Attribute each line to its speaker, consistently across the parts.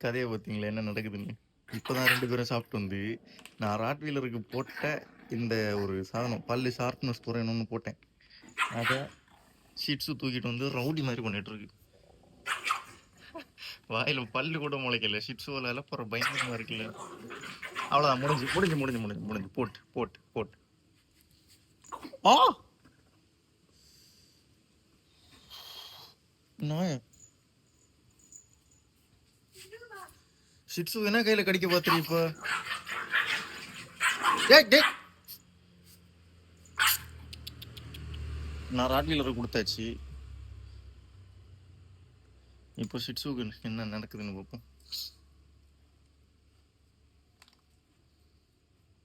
Speaker 1: கதையை பார்த்தீங்களா என்ன நடக்குதுன்னு? இப்போதான் 2 பேரும் சாப்பிட்டு வந்து, நான் ராட்வீலருக்கு போட்ட இந்த ஒரு சாதனம், பல்லு ஷார்ப்னஸ் குறையணும்னு போட்டேன். அத ஷிட்ஸு தூக்கிட்டு வந்து ரவுடி மாரி பண்ணிட்டு இருக்கு. வாயில பல்லு கூட முளைக்கல. ஷிட்ஸுவோல அலப்பற பயங்கரமா இருக்குல்ல. அவ்வளோதான் முடிஞ்சு முடிஞ்சு முடிஞ்சு முடிஞ்சு முடிஞ்சு போட்டு போட்டு போட்டு. ஆ நாய ஷிட்ஸு என்ன கையில கடிக்க பார்த்துரு இப்ப? டேய் டேய், நான் ராட்வீலருக்கு கொடுத்தாச்சு. இப்போ ஷிட்ஸுக்கு என்ன நடக்குதுன்னு பார்ப்போம்.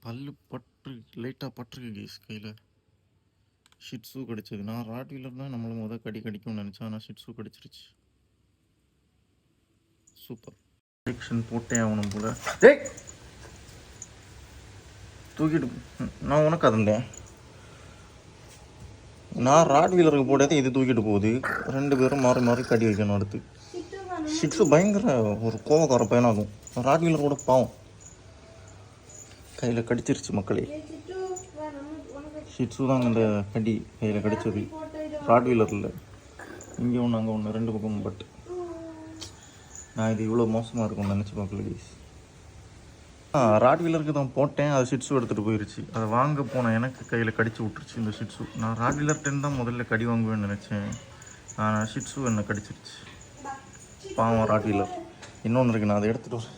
Speaker 1: பல்லு பற்று லைட்டாக பற்றுக்கு கேஸ் கையில். ஷிட்ஸு கடிச்சது. நான் ராட்வீலர் தான் நம்மள முதல் கடிக்கும்னு நினச்சேன், ஆனால் ஷிட்ஸு கடிச்சிருச்சு. சூப்பர். இன்ஜெக்ஷன் போட்டே ஆகணும் போல. டேய் தூக்கிட்டு நான் உனக்கு அதந்தேன். நான் ராட்வீலருக்கு போட்டதே இது தூக்கிட்டு போகுது. 2 பேரும் மாறி மாறி கடி வைக்கணும். அடுத்து ஷிட்ஸு பயங்கர ஒரு கோவக்கார பையனாகும். ராட்வீலர் கூட பாவம் கையில் கடிச்சிருச்சு மக்களே. ஷிட்ஸு தான் இந்த கடி கையில் கடிச்சது, ராட்வீலரில். இங்கே ஒன்று அங்கே ஒன்று 2 பக்கமும். பட் நான் இது இவ்வளோ மோசமாக இருக்கும்னு நினச்சி பார்க்கல கைஸ். ராட்வீலருக்கு தான் போட்டேன், அது ஷிட்ஸு எடுத்துகிட்டு போயிடுச்சு. அதை வாங்க போனேன், எனக்கு கையில் கடிச்சு விட்டுருச்சு இந்த ஷிட்ஸு. நான் ராட்வீலர்கிட்ட தான் முதல்ல கடி வாங்குவேன்னு நினச்சேன், ஆனால் ஷிட்ஸு என்னை கடிச்சிருச்சு. பாவம் ராட்வீலர். இன்னொன்று இருக்குது, நான் அதை எடுத்துகிட்டு வரேன்.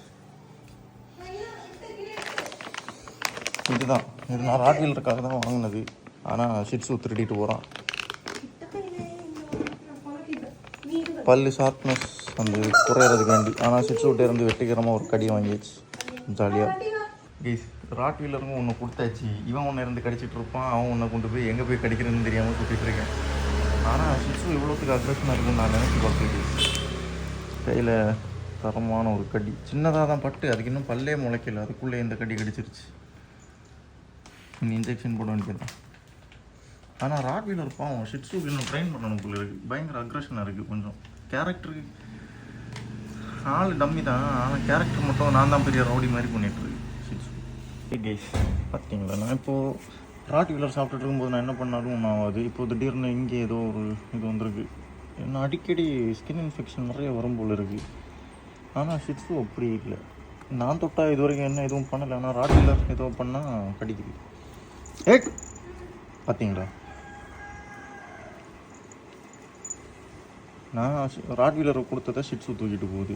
Speaker 1: இதுதான், இது நான் ராட்வீலருக்காக தான் வாங்கினது, ஆனால் ஷிட்ஸு திருடிட்டு போகிறான். பல்லு ஷார்ப்னஸ் அந்த குறையிறதுக்காண்டி. ஆனால் ஷிட்ஸுகிட்டே இருந்து வெட்டிக்கிறமாக ஒரு கடியை வாங்கியாச்சு ஜாலியாக. கைஸ் ராட்வீலருக்கும் ஒன்று கொடுத்தாச்சு. இவன் ஒன்று இருந்து கடிச்சிட்டு இருப்பான், அவன் ஒன்றை கொண்டு போய் எங்கே போய் கடிக்கிறதுன்னு தெரியாமல் சுற்றிட்டு இருக்கேன். ஆனால் ஷிட்ஸு இவ்வளோத்துக்கு அக்ரெஷனாக இருக்குன்னு நான் நினச்சி பார்க்கல கைஸ். கையில் தரமான ஒரு கடி, சின்னதாக தான் பட்டு, அதுக்கு இன்னும் பல்லே முளைக்கல, அதுக்குள்ளே இந்த கடி கடிச்சிருச்சு. இன்னும் இன்ஜெக்ஷன் போட வேண்டியதான். ஆனால் ராட்வீலர் பாவம், ஷிட்ஸுக்கு இன்னும் ட்ரெயின் பண்ணணும் போல இருக்குது. பயங்கர அக்ரெஷனாக இருக்குது. கொஞ்சம் கேரக்டருக்கு ஆள் டம்மி தான், ஆனால் கேரக்டர் மட்டும் நான் தான் பெரிய ரவுடி மாதிரி பண்ணிட்டுருக்கு ஷிட்ஸு. கைஸ் பார்த்தீங்களா, நான் இப்போது ராட்வீலர் சாப்பிட்டுட்டு இருக்கும்போது நான் என்ன பண்ணாலும் ஒன்றும் ஆகாது. இப்போ திடீர்னு இங்கே ஏதோ ஒரு இது வந்திருக்கு. என்ன அடிக்கடி ஸ்கின் இன்ஃபெக்ஷன் நிறைய வரும் போல் இருக்குது. ஆனால் ஷிட்ஸு அப்படி இல்லை. நான் தொட்டால் இது வரைக்கும் என்ன எதுவும் பண்ணலை, ஆனால் ராட்வீலர் ஏதோ பண்ணால் கடிக்குது. பார்த்தீங்களா, நான் ராட்வீலரை கொடுத்ததை ஷிட்ஸு தூக்கிட்டு போகுது.